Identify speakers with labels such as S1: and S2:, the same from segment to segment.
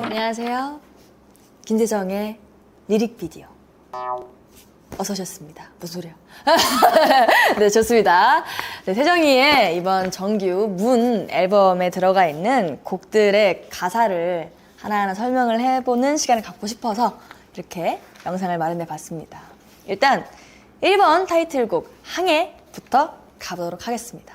S1: 안녕하세요. 김재정의 리릭 비디오. 어서 오셨습니다. 무슨 소리야? 네, 좋습니다. 네, 세정이의 이번 정규 문 앨범에 들어가 있는 곡들의 가사를 하나하나 설명을 해보는 시간을 갖고 싶어서 이렇게 영상을 마련해 봤습니다. 일단 1번 타이틀곡 항해부터 가보도록 하겠습니다.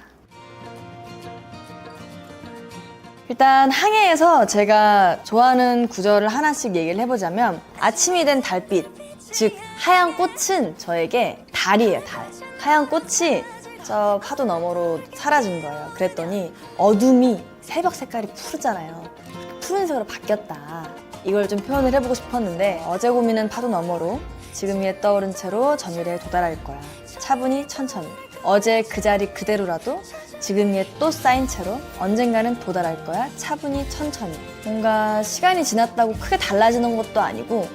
S1: 일단 항해에서 제가 좋아하는 구절을 하나씩 얘기를 해보자면, 아침이 된 달빛, 즉 하얀 꽃은 저에게 달이에요. 달. 하얀 꽃이 저 파도 너머로 사라진 거예요. 그랬더니 어둠이 새벽 색깔이 푸르잖아요. 푸른색으로 바뀌었다. 이걸 좀 표현을 해보고 싶었는데, 어제 고민은 파도 너머로 지금 위에 떠오른 채로 저 미래에 도달할 거야. 차분히 천천히. 어제 그 자리 그대로라도 지금 위에 또 쌓인 채로 언젠가는 도달할 거야. 차분히 천천히. 뭔가 시간이 지났다고 크게 달라지는 것도 아니고,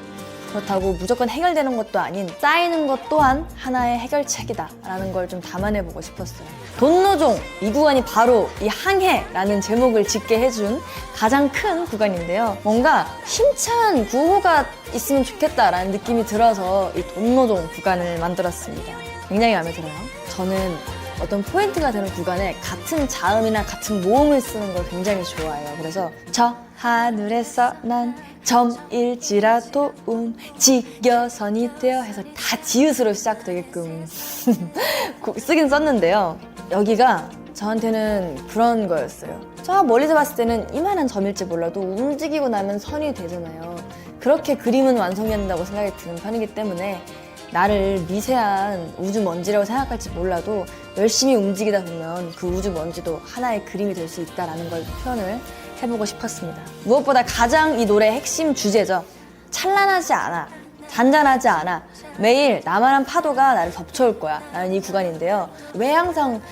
S1: 그렇다고 무조건 해결되는 것도 아닌 쌓이는 것 또한 하나의 해결책이다 라는 걸 좀 담아내보고 싶었어요. 돈노종 이 구간이 바로 이 항해라는 제목을 짓게 해준 가장 큰 구간인데요. 뭔가 힘찬 구호가 있으면 좋겠다라는 느낌이 들어서 이 돈노종 구간을 만들었습니다. 굉장히 마음에 들어요. 저는 어떤 포인트가 되는 구간에 같은 자음이나 같은 모음을 쓰는 걸 굉장히 좋아해요. 그래서 저 하늘에서 난 점일지라도 움직여선이 되어 해서 다 지읒으로 시작되게끔 쓰긴 썼는데요. 여기가 저한테는 그런 거였어요. 저 멀리서 봤을 때는 이만한 점일지 몰라도 움직이고 나면 선이 되잖아요. 그렇게 그림은 완성이 된다고 생각이 드는 편이기 때문에 나를 미세한 우주 먼지라고 생각할지 몰라도 열심히 움직이다 보면 그 우주 먼지도 하나의 그림이 될 수 있다는 걸 표현을 해보고 싶었습니다. 무엇보다 가장 이 노래의 핵심 주제죠. 찬란하지 않아, 잔잔하지 않아, 매일 나만한 파도가 나를 덮쳐올 거야 라는 이 구간인데요. 왜 항상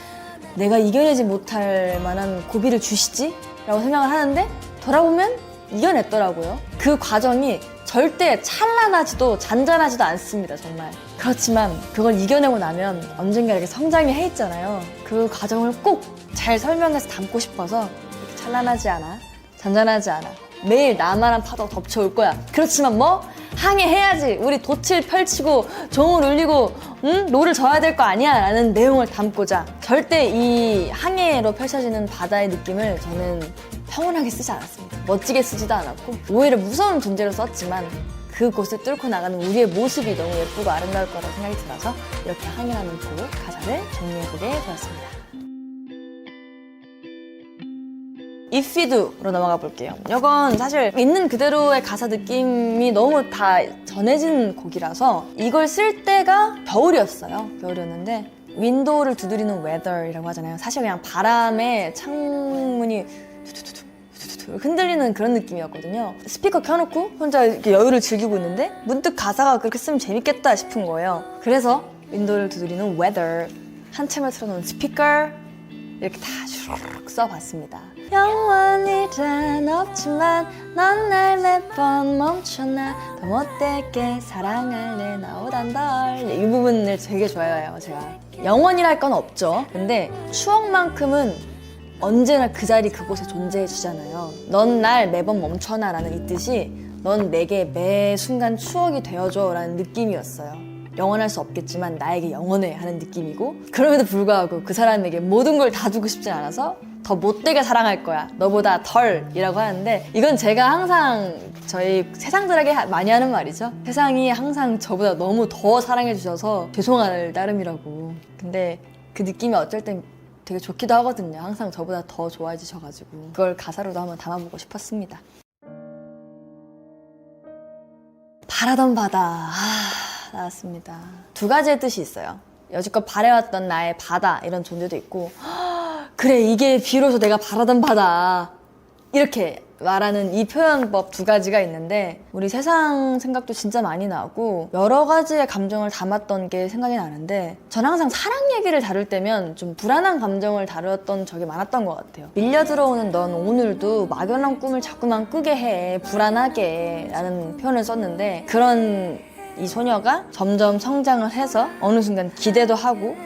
S1: 내가 이겨내지 못할 만한 고비를 주시지? 라고 생각을 하는데 돌아보면 이겨냈더라고요. 그 과정이 절대 찬란하지도 잔잔하지도 않습니다, 정말. 그렇지만 그걸 이겨내고 나면 언젠가 이렇게 성장이 해 있잖아요. 그 과정을 꼭 잘 설명해서 담고 싶어서 이렇게 찬란하지 않아, 잔잔하지 않아, 매일 나만한 파도가 덮쳐올 거야. 그렇지만 뭐? 항해해야지. 우리 돛을 펼치고 종을 울리고 롤을 져야 될 거 아니야 라는 내용을 담고자 절대 이 항해로 펼쳐지는 바다의 느낌을 저는 평온하게 쓰지 않았습니다. 멋지게 쓰지도 않았고 오히려 무서운 존재로 썼지만 그곳을 뚫고 나가는 우리의 모습이 너무 예쁘고 아름다울 거라고 생각이 들어서 이렇게 항해라는 곡 가사를 정리해보게 되었습니다. If We Do로 넘어가 볼게요. 이건 사실 있는 그대로의 가사 느낌이 너무 다 전해진 곡이라서 이걸 쓸 때가 겨울이었어요. 겨울이었는데 윈도우를 두드리는 weather이라고 하잖아요. 사실 그냥 바람에 창문이 흔들리는 그런 느낌이었거든요. 스피커 켜놓고 혼자 이렇게 여유를 즐기고 있는데 문득 가사가 그렇게 쓰면 재밌겠다 싶은 거예요. 그래서 윈도우를 두드리는 weather, 한참을 틀어놓은 스피커 이렇게 다 슈르륵 써봤습니다. 영원이란 없지만 넌 날 몇 번 멈춰놔 더 못되게 사랑할래 나오단 덜. 이 부분을 되게 좋아해요. 제가 영원이랄 건 없죠. 근데 추억만큼은 언제나 그 자리 그곳에 존재해 주잖아요. 넌 날 매번 멈춰놔 라는 이 뜻이 넌 내게 매 순간 추억이 되어줘 라는 느낌이었어요. 영원할 수 없겠지만 나에게 영원해 하는 느낌이고, 그럼에도 불구하고 그 사람에게 모든 걸 다 주고 싶진 않아서 더 못되게 사랑할 거야, 너보다 덜 이라고 하는데, 이건 제가 항상 저희 세상들에게 많이 하는 말이죠. 세상이 항상 저보다 너무 더 사랑해 주셔서 죄송할 따름이라고. 근데 그 느낌이 어쩔 땐 되게 좋기도 하거든요. 항상 저보다 더 좋아해 주셔가지고 그걸 가사로도 한번 담아보고 싶었습니다. 바라던 바다 나왔습니다. 두 가지의 뜻이 있어요. 여지껏 바래왔던 나의 바다 이런 존재도 있고, 그래 이게 비로소 내가 바라던 바다 이렇게 말하는 이 표현법 두 가지가 있는데, 우리 세상 생각도 진짜 많이 나고 여러 가지의 감정을 담았던 게 생각이 나는데, 저는 항상 사랑 얘기를 다룰 때면 좀 불안한 감정을 다루었던 적이 많았던 것 같아요. 밀려 들어오는 넌 오늘도 막연한 꿈을 자꾸만 꾸게 해, 불안하게 라는 표현을 썼는데, 그런 이 소녀가 점점 성장을 해서 어느 순간 기대도 하고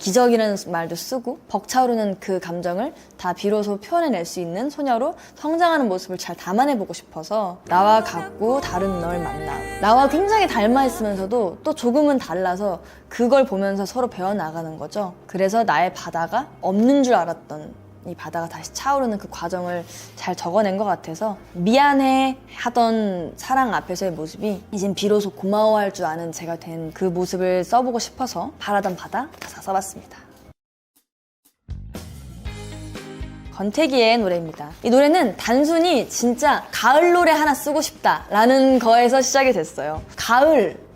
S1: 기적이라는 말도 쓰고 벅차오르는 그 감정을 다 비로소 표현해낼 수 있는 소녀로 성장하는 모습을 잘 담아내보고 싶어서 나와 같고 다른 널 만나. 나와 굉장히 닮아 있으면서도 또 조금은 달라서 그걸 보면서 서로 배워나가는 거죠. 그래서 나의 바다가 없는 줄 알았던 이 바다가 다시 차오르는 그 과정을 잘 적어낸 것 같아서 미안해 하던 사랑 앞에서의 모습이 이젠 비로소 고마워할 줄 아는 제가 된 그 모습을 써보고 싶어서 바라던 바다 가사 써봤습니다. 권태기의 노래입니다. 이 노래는 단순히 진짜 가을 노래 하나 쓰고 싶다라는 거에서 시작이 됐어요. 가을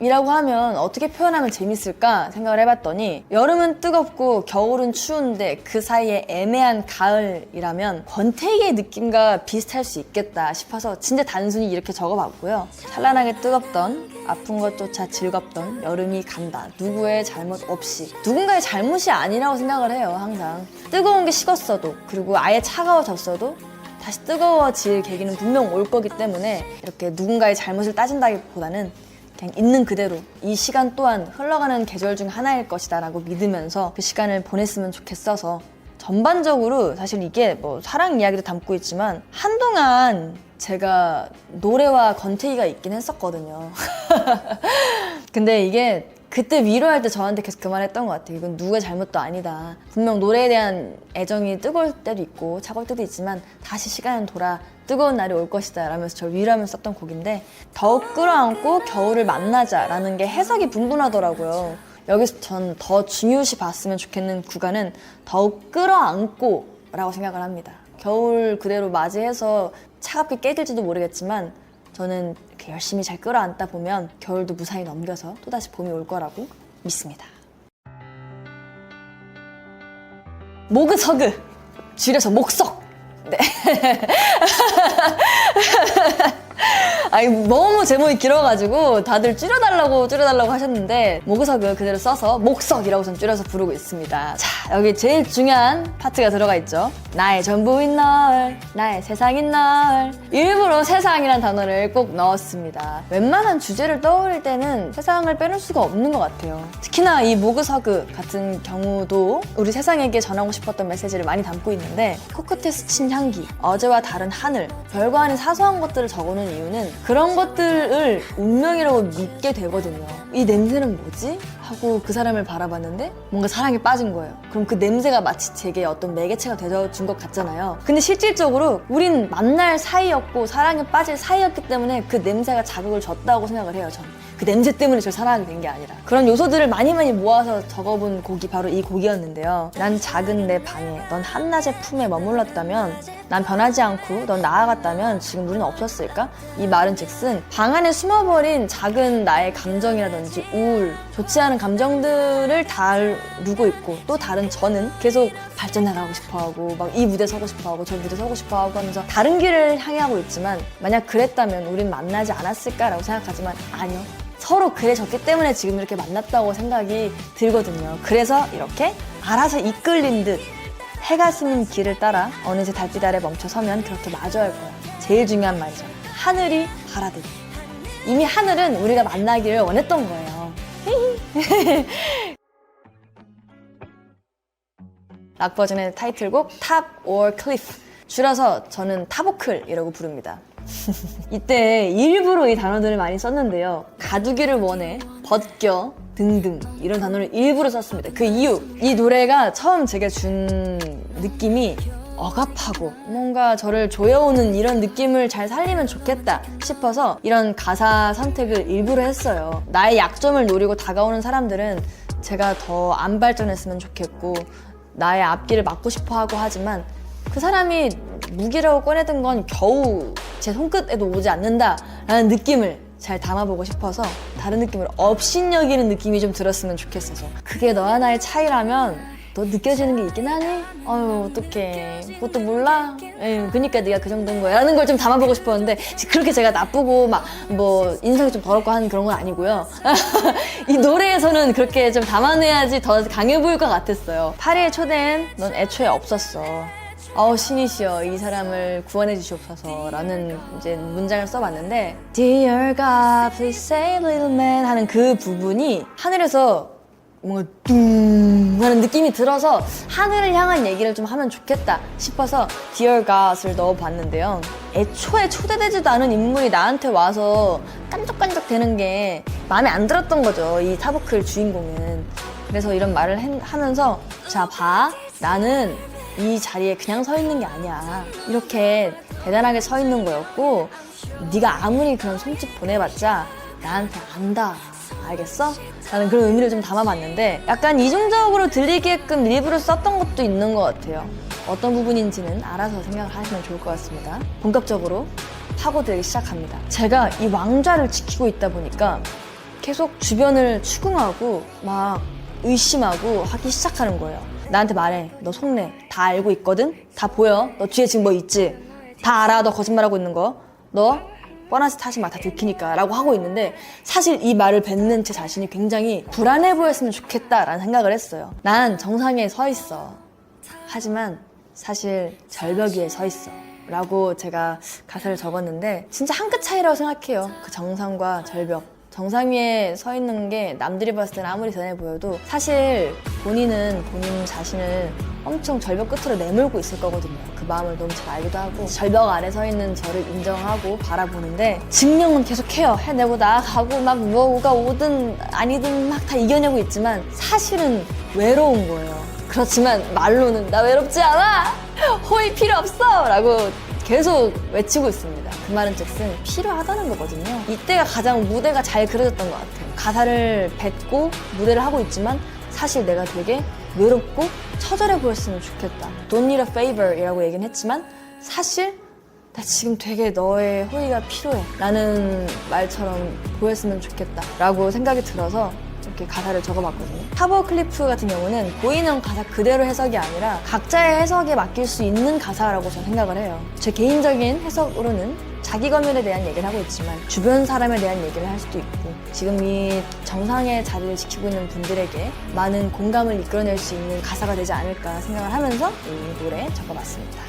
S1: 이라고 하면 어떻게 표현하면 재밌을까 생각을 해봤더니 여름은 뜨겁고 겨울은 추운데 그 사이에 애매한 가을이라면 권태기의 느낌과 비슷할 수 있겠다 싶어서 진짜 단순히 이렇게 적어봤고요. 찬란하게 뜨겁던 아픈 것조차 즐겁던 여름이 간다. 누구의 잘못 없이. 누군가의 잘못이 아니라고 생각을 해요. 항상 뜨거운 게 식었어도 그리고 아예 차가워졌어도 다시 뜨거워질 계기는 분명 올 거기 때문에 이렇게 누군가의 잘못을 따진다기보다는 그냥 있는 그대로 이 시간 또한 흘러가는 계절 중 하나일 것이다 라고 믿으면서 그 시간을 보냈으면 좋겠어서 전반적으로 사실 이게 뭐 사랑 이야기도 담고 있지만 한동안 제가 노래와 권태기가 있긴 했었거든요. 근데 이게 그때 위로할 때 저한테 계속 그 말 했던 것 같아요. 이건 누구의 잘못도 아니다. 분명 노래에 대한 애정이 뜨거울 때도 있고 차가울 때도 있지만 다시 시간은 돌아 뜨거운 날이 올 것이다 라면서 저를 위로하면서 썼던 곡인데 더욱 끌어안고 겨울을 만나자 라는 게 해석이 분분하더라고요. 여기서 전 더 중요시 봤으면 좋겠는 구간은 더욱 끌어안고 라고 생각을 합니다. 겨울 그대로 맞이해서 차갑게 깨질지도 모르겠지만 저는 이렇게 열심히 잘 끌어안다 보면 겨울도 무사히 넘겨서 또다시 봄이 올 거라고 믿습니다. 모그서그 줄여서 목석. 네. 아니 너무 제목이 길어가지고 다들 줄여달라고 하셨는데 모그석을 그대로 써서 목석이라고 전 줄여서 부르고 있습니다. 자, 여기 제일 중요한 파트가 들어가 있죠. 나의 전부인 널, 나의 세상인 널. 일부러 세상이란 단어를 꼭 넣었습니다. 웬만한 주제를 떠올릴 때는 세상을 빼놓을 수가 없는 것 같아요. 특히나 이 모그서그 같은 경우도 우리 세상에게 전하고 싶었던 메시지를 많이 담고 있는데 코끝에 스친 향기, 어제와 다른 하늘, 별거 아닌 사소한 것들을 적어놓은 이유는 그런 것들을 운명이라고 믿게 되거든요. 이 냄새는 뭐지? 하고 그 사람을 바라봤는데 뭔가 사랑에 빠진 거예요. 그럼 그 냄새가 마치 제게 어떤 매개체가 되어준 것 같잖아요. 근데 실질적으로 우린 만날 사이였고 사랑에 빠질 사이였기 때문에 그 냄새가 자극을 줬다고 생각을 해요. 저는 그 냄새 때문에 저를 사랑하게 된 게 아니라 그런 요소들을 많이 모아서 적어본 곡이 바로 이 곡이었는데요. 난 작은 내 방에 넌 한낮의 품에 머물렀다면 난 변하지 않고 넌 나아갔다면 지금 우리는 없었을까? 이 말은 즉슨 방 안에 숨어버린 작은 나의 감정이라든지 우울, 좋지 않은 감정들을 다루고 있고 또 다른 저는 계속 발전해가고 싶어하고 막 이 무대 서고 싶어하고 저 무대 서고 싶어하고 하면서 다른 길을 향해 가고 있지만 만약 그랬다면 우린 만나지 않았을까라고 생각하지만 아니요. 서로 그래졌기 때문에 지금 이렇게 만났다고 생각이 들거든요. 그래서 이렇게 알아서 이끌린 듯 해가 스는 길을 따라 어느새 달빛 아래 멈춰서면 그렇게 마주할 거야. 제일 중요한 말이죠. 하늘이 바라듯. 이미 하늘은 우리가 만나기를 원했던 거예요. 락 버전의 타이틀곡 Top or Cliff. 줄여서 저는 타보클이라고 부릅니다. 이때 일부러 이 단어들을 많이 썼는데요. 가두기를 원해, 벗겨 등등 이런 단어를 일부러 썼습니다. 그 이유, 이 노래가 처음 제가 준 느낌이 억압하고 뭔가 저를 조여오는 이런 느낌을 잘 살리면 좋겠다 싶어서 이런 가사 선택을 일부러 했어요. 나의 약점을 노리고 다가오는 사람들은 제가 더 안 발전했으면 좋겠고 나의 앞길을 막고 싶어 하고 하지만 그 사람이 무기라고 꺼내든 건 겨우 제 손끝에도 오지 않는다라는 느낌을 잘 담아보고 싶어서 다른 느낌을 업신여기는 느낌이 좀 들었으면 좋겠어서 그게 너와 나의 차이라면 너 느껴지는 게 있긴 하니? 어휴 어떡해 그것도 몰라? 에휴 그니까 네가 그 정도인 거야 라는 걸 좀 담아보고 싶었는데 그렇게 제가 나쁘고 막 뭐 인성이 좀 더럽고 하는 그런 건 아니고요. 이 노래에서는 그렇게 좀 담아내야지 더 강해 보일 것 같았어요. 파리의 초대엔 넌 애초에 없었어. 신이시여 이 사람을 구원해 주시옵소서 라는 이제 문장을 써봤는데 Dear God please save little man 하는 그 부분이 하늘에서 뭔가 뚱 하는 느낌이 들어서 하늘을 향한 얘기를 좀 하면 좋겠다 싶어서 Dear God을 넣어봤는데요. 애초에 초대되지도 않은 인물이 나한테 와서 깐족깐족 되는 게 마음에 안 들었던 거죠. 이 타보클 주인공은. 그래서 이런 말을 하면서 자, 봐. 나는 이 자리에 그냥 서 있는 게 아니야. 이렇게 대단하게 서 있는 거였고 네가 아무리 그런 손짓 보내봤자 나한테 안다. 알겠어? 나는 그런 의미를 좀 담아봤는데 약간 이중적으로 들리게끔 일부러 썼던 것도 있는 것 같아요. 어떤 부분인지는 알아서 생각을 하시면 좋을 것 같습니다. 본격적으로 파고들기 시작합니다. 제가 이 왕좌를 지키고 있다 보니까 계속 주변을 추궁하고 막 의심하고 하기 시작하는 거예요. 나한테 말해. 너 속내 다 알고 있거든? 다 보여. 너 뒤에 지금 뭐 있지? 다 알아. 너 거짓말하고 있는 거. 너 뻔한 짓 하지 마. 다 들키니까 라고 하고 있는데 사실 이 말을 뱉는 제 자신이 굉장히 불안해 보였으면 좋겠다라는 생각을 했어요. 난 정상에 서 있어. 하지만 사실 절벽 위에 서 있어. 라고 제가 가사를 적었는데 진짜 한 끗 차이라고 생각해요. 그 정상과 절벽. 정상 위에 서 있는 게 남들이 봤을 때는 아무리 대단해 보여도 사실 본인은 본인 자신을 엄청 절벽 끝으로 내몰고 있을 거거든요. 그 마음을 너무 잘 알기도 하고 절벽 아래 서 있는 저를 인정하고 바라보는데 증명은 계속해요. 해내고 나아가고 막 뭐가 오든 아니든 막 다 이겨내고 있지만 사실은 외로운 거예요. 그렇지만 말로는 나 외롭지 않아! 호의 필요 없어! 라고 계속 외치고 있습니다. 그 말은 즉슨 필요하다는 거거든요. 이때가 가장 무대가 잘 그려졌던 것 같아요. 가사를 뱉고 무대를 하고 있지만 사실 내가 되게 외롭고 처절해 보였으면 좋겠다. Don't need a favor 이라고 얘기는 했지만 사실 나 지금 되게 너의 호의가 필요해 라는 말처럼 보였으면 좋겠다 라고 생각이 들어서 이렇게 가사를 적어봤거든요. 타버클리프 같은 경우는 보이는 가사 그대로 해석이 아니라 각자의 해석에 맡길 수 있는 가사라고 저는 생각을 해요. 제 개인적인 해석으로는 자기 검열에 대한 얘기를 하고 있지만 주변 사람에 대한 얘기를 할 수도 있고 지금 이 정상의 자리를 지키고 있는 분들에게 많은 공감을 이끌어낼 수 있는 가사가 되지 않을까 생각을 하면서 이 노래 적어봤습니다.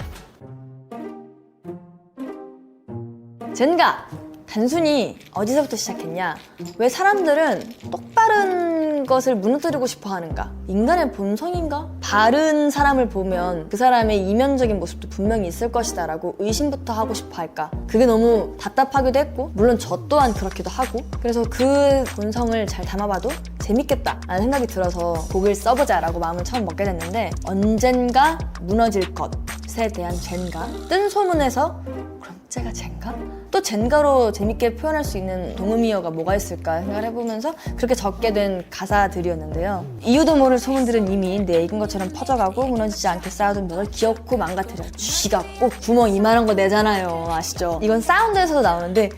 S1: 젠가! 단순히 어디서부터 시작했냐? 왜 사람들은 똑바른 것을 무너뜨리고 싶어 하는가? 인간의 본성인가? 바른 사람을 보면 그 사람의 이면적인 모습도 분명히 있을 것이다 라고 의심부터 하고 싶어 할까? 그게 너무 답답하기도 했고 물론 저 또한 그렇기도 하고 그래서 그 본성을 잘 담아봐도 재밌겠다 라는 생각이 들어서 곡을 써보자 라고 마음을 처음 먹게 됐는데 언젠가 무너질 것에 대한 젠가? 뜬 소문에서 그럼 쟤가 젠가? 또 젠가로 재밌게 표현할 수 있는 동음이어가 뭐가 있을까 생각을 해보면서 그렇게 적게 된 가사들이었는데요. 이유도 모를 소문들은 이미 내 익은 것처럼 퍼져가고 무너지지 않게 쌓아둔 벽을 기어코 망가뜨려. 쥐가 꼭 구멍 이만한 거 내잖아요. 아시죠? 이건 사운드에서도 나오는데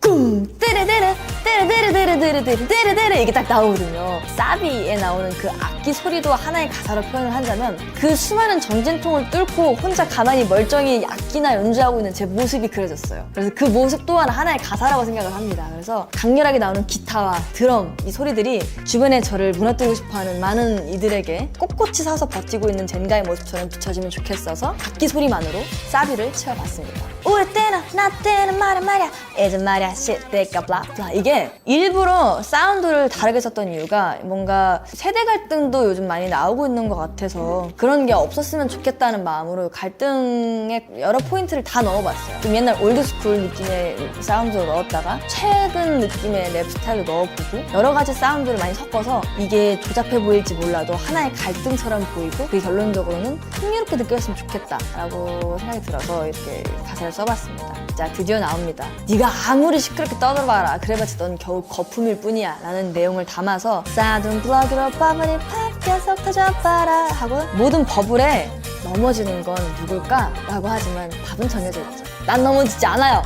S1: 꿍! 떼르떼르 떼르떼르떼르떼르떼르떼르 이게 딱 나오거든요. 사비에 나오는 그 악기 소리도 하나의 가사로 표현을 한다면 그 수많은 전진통을 뚫고 혼자 가만히 멀쩡히 악기나 연주하고 있는 제 모습이 그려졌어요. 그래서 그 모습 또한 하나의 가사라고 생각을 합니다. 그래서 강렬하게 나오는 기타와 드럼 이 소리들이 주변에 저를 무너뜨리고 싶어하는 많은 이들에게 꼿꼿이 서서 버티고 있는 젠가의 모습처럼 비춰지면 좋겠어서 악기 소리만으로 사비를 채워봤습니다. 우리 때나 나 때는 말이야 이제 말이야 shit 내가 블라블라 이게 일부러 사운드를 다르게 썼던 이유가 뭔가 세대 갈등도 요즘 많이 나오고 있는 것 같아서 그런 게 없었으면 좋겠다는 마음으로 갈등의 여러 포인트를 다 넣어봤어요. 좀 옛날 올드스쿨 느낌의 사운드로 넣었다가 최근 느낌의 랩 스타일로 넣어보고 여러 가지 사운드를 많이 섞어서 이게 조잡해 보일지 몰라도 하나의 갈등처럼 보이고 그게 결론적으로는 흥미롭게 느껴졌으면 좋겠다라고 생각이 들어서 이렇게 가사를 써봤습니다. 자, 드디어 나옵니다. 네가 아무리 시끄럽게 떠들어봐라 그래봤자 넌 겨우 거품일 뿐이야 라는 내용을 담아서 쌓아둔 블럭으로 버블이 팍 계속 터져봐라 하고 모든 버블에 넘어지는 건 누굴까? 라고 하지만 답은 정해져 있죠. 난 넘어지지 않아요.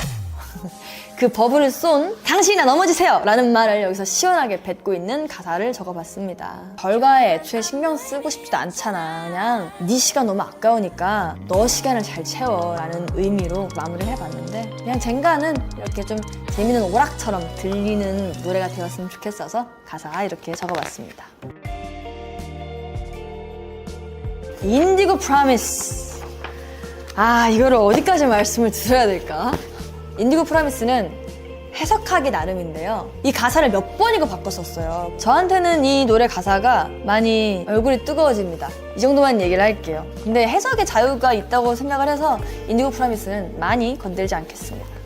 S1: 그 버블을 쏜 당신이나 넘어지세요 라는 말을 여기서 시원하게 뱉고 있는 가사를 적어봤습니다. 결과에 애초에 신경 쓰고 싶지도 않잖아. 그냥 네 시간 너무 아까우니까 너 시간을 잘 채워 라는 의미로 마무리를 해봤는데 그냥 젠가는 이렇게 좀 재밌는 오락처럼 들리는 노래가 되었으면 좋겠어서 가사 이렇게 적어봤습니다. 인디고 프로미스. 이거를 어디까지 말씀을 드려야 될까? 인디고 프로미스는 해석하기 나름인데요. 이 가사를 몇 번이고 바꿨었어요. 저한테는 이 노래 가사가 많이 얼굴이 뜨거워집니다. 이 정도만 얘기를 할게요. 근데 해석의 자유가 있다고 생각을 해서 인디고 프로미스는 많이 건들지 않겠습니다.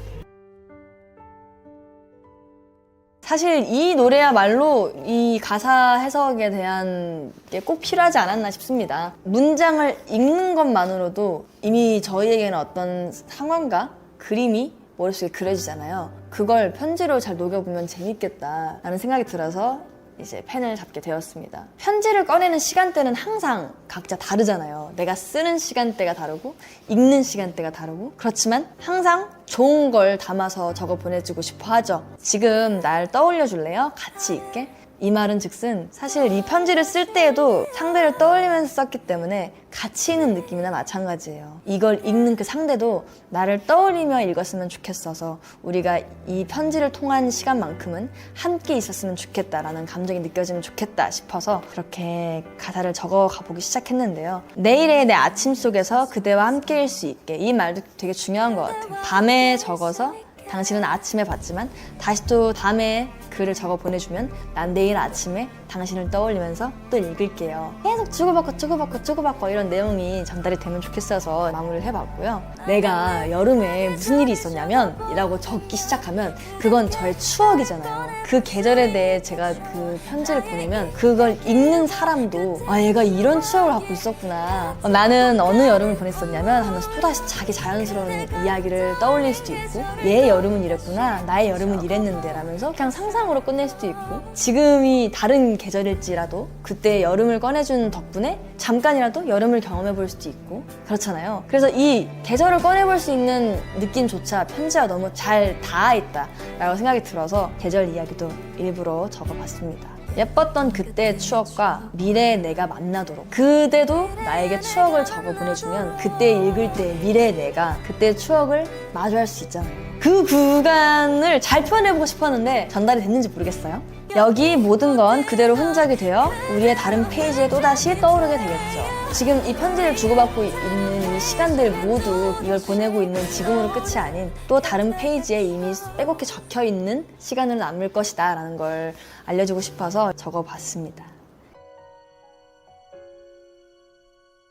S1: 사실 이 노래야말로 이 가사 해석에 대한 게 꼭 필요하지 않았나 싶습니다. 문장을 읽는 것만으로도 이미 저희에게는 어떤 상황과 그림이 머릿속에 그려지잖아요. 그걸 편지로 잘 녹여보면 재밌겠다라는 생각이 들어서 이제 펜을 잡게 되었습니다. 편지를 꺼내는 시간대는 항상 각자 다르잖아요. 내가 쓰는 시간대가 다르고 읽는 시간대가 다르고 그렇지만 항상 좋은 걸 담아서 적어 보내주고 싶어 하죠. 지금 날 떠올려 줄래요? 같이 있게? 이 말은 즉슨 사실 이 편지를 쓸 때에도 상대를 떠올리면서 썼기 때문에 같이 있는 느낌이나 마찬가지예요. 이걸 읽는 그 상대도 나를 떠올리며 읽었으면 좋겠어서 우리가 이 편지를 통한 시간만큼은 함께 있었으면 좋겠다라는 감정이 느껴지면 좋겠다 싶어서 그렇게 가사를 적어 가보기 시작했는데요. 내일의 내 아침 속에서 그대와 함께일 수 있게, 이 말도 되게 중요한 것 같아요. 밤에 적어서 당신은 아침에 봤지만 다시 또 밤에 글을 적어 보내주면 난 내일 아침에 당신을 떠올리면서 또 읽을게요. 계속 주고받고 이런 내용이 전달이 되면 좋겠어서 마무리를 해봤고요. 내가 여름에 무슨 일이 있었냐면 이라고 적기 시작하면 그건 저의 추억이잖아요. 그 계절에 대해 제가 그 편지를 보내면 그걸 읽는 사람도 아 얘가 이런 추억을 갖고 있었구나, 나는 어느 여름을 보냈었냐면 하면서 또다시 자기 자연스러운 이야기를 떠올릴 수도 있고 얘의 여름은 이랬구나, 나의 여름은 이랬는데 라면서 그냥 상상으로 끝낼 수도 있고 지금이 다른 계절일지라도 그때 여름을 꺼내준 덕분에 잠깐이라도 여름을 경험해 볼 수도 있고 그렇잖아요. 그래서 이 계절을 꺼내볼 수 있는 느낌조차 편지와 너무 잘 닿아있다 라고 생각이 들어서 계절 이야기도 일부러 적어봤습니다. 예뻤던 그때의 추억과 미래의 내가 만나도록, 그대도 나에게 추억을 적어 보내주면 그때 읽을 때 미래의 내가 그때의 추억을 마주할 수 있잖아요. 그 구간을 잘 표현해보고 싶었는데 전달이 됐는지 모르겠어요. 여기 모든 건 그대로 흔적이 되어 우리의 다른 페이지에 또다시 떠오르게 되겠죠. 지금 이 편지를 주고받고 있는 이 시간들 모두 이걸 보내고 있는 지금으로 끝이 아닌 또 다른 페이지에 이미 빼곡히 적혀있는 시간을 남을 것이다 라는 걸 알려주고 싶어서 적어봤습니다.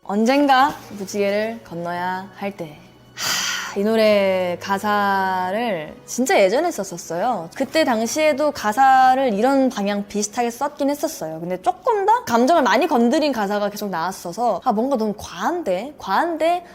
S1: 언젠가 무지개를 건너야 할 때. 이 노래 가사를 진짜 예전에 썼었어요. 그때 당시에도 가사를 이런 방향 비슷하게 썼긴 했었어요. 근데 조금 더 감정을 많이 건드린 가사가 계속 나왔어서 뭔가 너무 과한데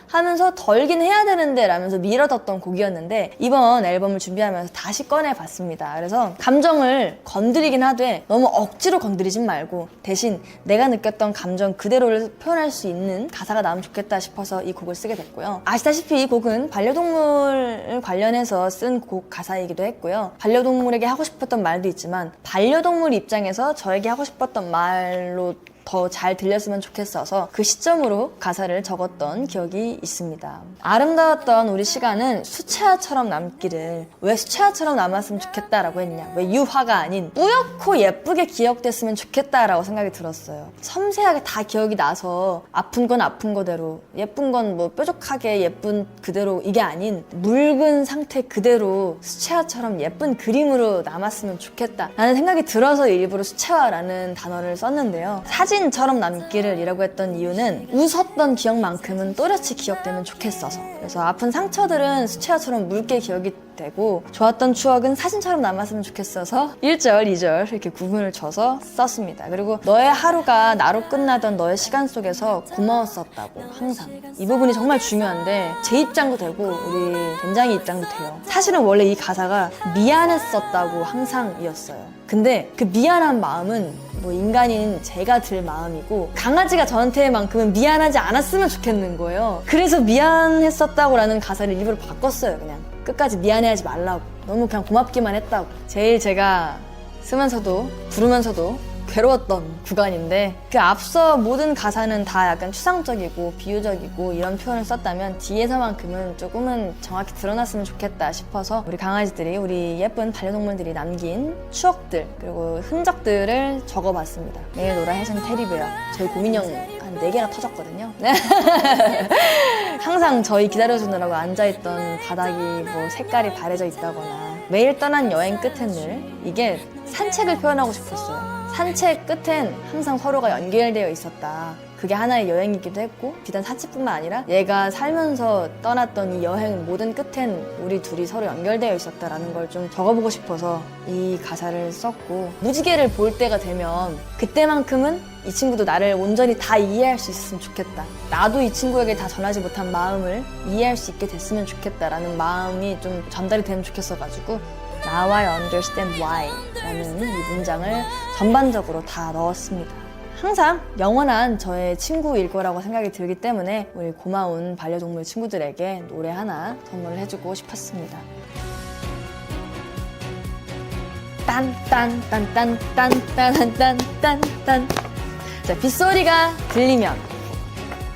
S1: 하면서 덜긴 해야 되는데 라면서 미뤄뒀던 곡이었는데 이번 앨범을 준비하면서 다시 꺼내봤습니다. 그래서 감정을 건드리긴 하되 너무 억지로 건드리진 말고 대신 내가 느꼈던 감정 그대로를 표현할 수 있는 가사가 나오면 좋겠다 싶어서 이 곡을 쓰게 됐고요. 아시다시피 이 곡은 반려동물 관련해서 쓴 곡 가사이기도 했고요. 반려동물에게 하고 싶었던 말도 있지만 반려동물 입장에서 저에게 하고 싶었던 말로 더 잘 들렸으면 좋겠어서 그 시점으로 가사를 적었던 기억이 있습니다. 아름다웠던 우리 시간은 수채화처럼 남기를, 왜 수채화처럼 남았으면 좋겠다라고 했냐, 왜 유화가 아닌 뿌옇고 예쁘게 기억됐으면 좋겠다라고 생각이 들었어요. 섬세하게 다 기억이 나서 아픈 건 아픈 거대로, 예쁜 건 뭐 뾰족하게 예쁜 그대로 이게 아닌 묽은 상태 그대로 수채화처럼 예쁜 그림으로 남았으면 좋겠다 라는 생각이 들어서 일부러 수채화라는 단어를 썼는데요. 사진처럼 남기를 이라고 했던 이유는 웃었던 기억만큼은 또렷이 기억되면 좋겠어서, 그래서 아픈 상처들은 수채화처럼 묽게 기억이 되고 좋았던 추억은 사진처럼 남았으면 좋겠어서 1절, 2절 이렇게 구분을 줘서 썼습니다. 그리고 너의 하루가 나로 끝나던 너의 시간 속에서 고마웠었다고 항상, 이 부분이 정말 중요한데 제 입장도 되고 우리 된장이 입장도 돼요. 사실은 원래 이 가사가 미안했었다고 항상이었어요. 근데 그 미안한 마음은 뭐 인간인 제가 들 마음이고 강아지가 저한테만큼은 미안하지 않았으면 좋겠는 거예요. 그래서 미안했었다고 라는 가사를 일부러 바꿨어요. 그냥 끝까지 미안해하지 말라고, 너무 그냥 고맙기만 했다고. 제일 제가 쓰면서도 부르면서도 괴로웠던 구간인데 그 앞서 모든 가사는 다 약간 추상적이고 비유적이고 이런 표현을 썼다면 뒤에서만큼은 조금은 정확히 드러났으면 좋겠다 싶어서 우리 강아지들이, 우리 예쁜 반려동물들이 남긴 추억들 그리고 흔적들을 적어봤습니다. 매일 놀아 해준 테리베어, 저희 고민형 한 4개나 터졌거든요. 항상 저희 기다려주느라고 앉아있던 바닥이 뭐 색깔이 바래져 있다거나 매일 떠난 여행 끝엔 늘 이게 산책을 표현하고 싶었어요. 산책 끝엔 항상 서로가 연결되어 있었다. 그게 하나의 여행이기도 했고 비단 산책뿐만 아니라 얘가 살면서 떠났던 이 여행 모든 끝엔 우리 둘이 서로 연결되어 있었다라는 걸 좀 적어보고 싶어서 이 가사를 썼고 무지개를 볼 때가 되면 그때만큼은 이 친구도 나를 온전히 다 이해할 수 있었으면 좋겠다. 나도 이 친구에게 다 전하지 못한 마음을 이해할 수 있게 됐으면 좋겠다라는 마음이 좀 전달이 되면 좋겠어가지고 Now I understand why 라는 이 문장을 전반적으로 다 넣었습니다. 항상 영원한 저의 친구일 거라고 생각이 들기 때문에 우리 고마운 반려동물 친구들에게 노래 하나 선물을 해주고 싶었습니다. 딴딴딴딴딴딴딴딴 자, 빗소리가 들리면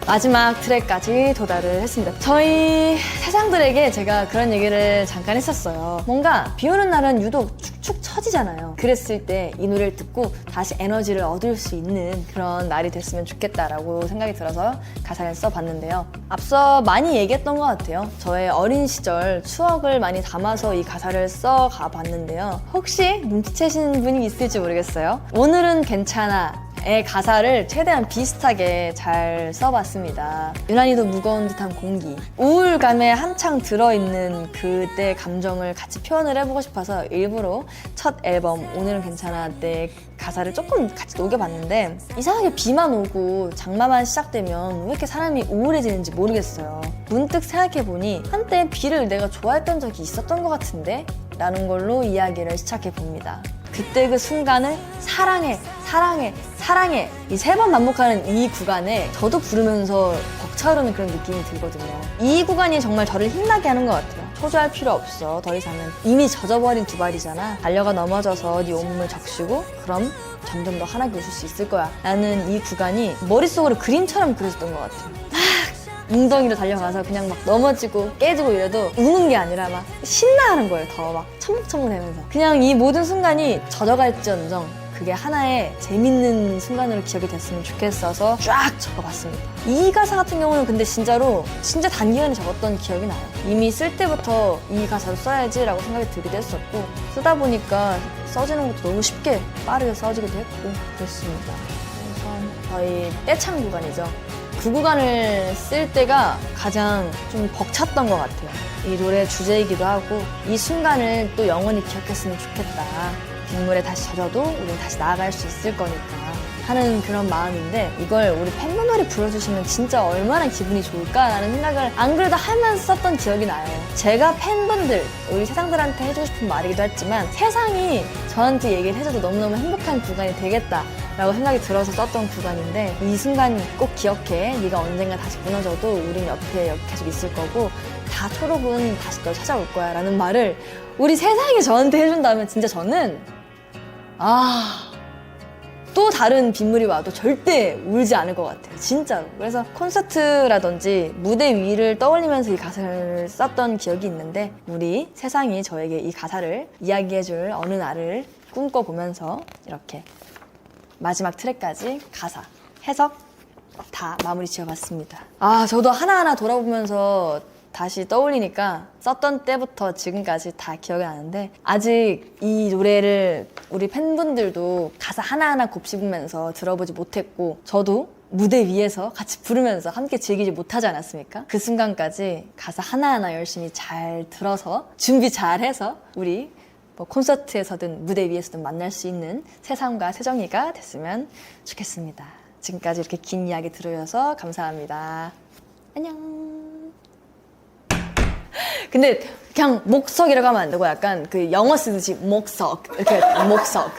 S1: 마지막 트랙까지 도달을 했습니다. 저희 세상들에게 제가 그런 얘기를 잠깐 했었어요. 뭔가 비 오는 날은 유독 축축 처지잖아요. 그랬을 때 이 노래를 듣고 다시 에너지를 얻을 수 있는 그런 날이 됐으면 좋겠다라고 생각이 들어서 가사를 써봤는데요. 앞서 많이 얘기했던 것 같아요. 저의 어린 시절 추억을 많이 담아서 이 가사를 써가봤는데요. 혹시 눈치채시는 분이 있을지 모르겠어요. 오늘은 괜찮아 의 가사를 최대한 비슷하게 잘 써봤습니다. 유난히도 무거운 듯한 공기, 우울감에 한창 들어있는 그때 감정을 같이 표현을 해보고 싶어서 일부러 첫 앨범 오늘은 괜찮아 때 가사를 조금 같이 녹여봤는데 이상하게 비만 오고 장마만 시작되면 왜 이렇게 사람이 우울해지는지 모르겠어요. 문득 생각해보니 한때 비를 내가 좋아했던 적이 있었던 것 같은데? 라는 걸로 이야기를 시작해봅니다. 그때 그 순간을 사랑해, 사랑해, 사랑해 이 3번 반복하는 이 구간에 저도 부르면서 벅차오르는 그런 느낌이 들거든요. 이 구간이 정말 저를 힘나게 하는 것 같아요. 초조할 필요 없어. 더 이상은 이미 젖어버린 두 발이잖아. 달려가 넘어져서 네 온몸을 적시고 그럼 점점 더 환하게 웃을 수 있을 거야. 라는 이 구간이 머릿속으로 그림처럼 그려졌던 것 같아요. 웅덩이로 달려가서 그냥 막 넘어지고 깨지고 이래도 우는 게 아니라 막 신나하는 거예요. 더 막 첨벙첨벙대면서 그냥 이 모든 순간이 젖어갈지언정 그게 하나의 재밌는 순간으로 기억이 됐으면 좋겠어서 쫙 적어봤습니다. 이 가사 같은 경우는 근데 진짜 단기간에 적었던 기억이 나요. 이미 쓸 때부터 이 가사를 써야지라고 생각이 들기도 했었고 쓰다 보니까 써지는 것도 너무 쉽게 빠르게 써지기도 했고 그랬습니다. 그래서 저희 떼창 구간이죠. 그 구간을 쓸 때가 가장 좀 벅찼던 것 같아요. 이 노래 주제이기도 하고 이 순간을 또 영원히 기억했으면 좋겠다. 빗물에 다시 젖어도 우리는 다시 나아갈 수 있을 거니까 하는 그런 마음인데 이걸 우리 팬분들이 불러주시면 진짜 얼마나 기분이 좋을까라는 생각을 안 그래도 하면서 썼던 기억이 나요. 제가 팬분들, 우리 세상들한테 해주고 싶은 말이기도 했지만 세상이 저한테 얘기를 해줘도 너무너무 행복한 구간이 되겠다 라고 생각이 들어서 썼던 구간인데 이 순간 꼭 기억해. 네가 언젠가 다시 무너져도 우린 옆에 계속 있을 거고 다 초록은 다시 널 찾아올 거야 라는 말을 우리 세상이 저한테 해준다면 진짜 저는 또 다른 빗물이 와도 절대 울지 않을 것 같아요. 진짜로. 그래서 콘서트라든지 무대 위를 떠올리면서 이 가사를 썼던 기억이 있는데 우리 세상이 저에게 이 가사를 이야기해줄 어느 날을 꿈꿔보면서 이렇게 마지막 트랙까지 가사, 해석 다 마무리 지어봤습니다. 저도 하나하나 돌아보면서 다시 떠올리니까 썼던 때부터 지금까지 다 기억이 나는데 아직 이 노래를 우리 팬분들도 가사 하나하나 곱씹으면서 들어보지 못했고 저도 무대 위에서 같이 부르면서 함께 즐기지 못하지 않았습니까? 그 순간까지 가사 하나하나 열심히 잘 들어서 준비 잘 해서 우리 콘서트에서든 무대 위에서든 만날 수 있는 세상과 세정이가 됐으면 좋겠습니다. 지금까지 이렇게 긴 이야기 들어줘서 감사합니다. 안녕. 근데 그냥 목석이라고 하면 안 되고 약간 그 영어 쓰듯이 목석 이렇게 목석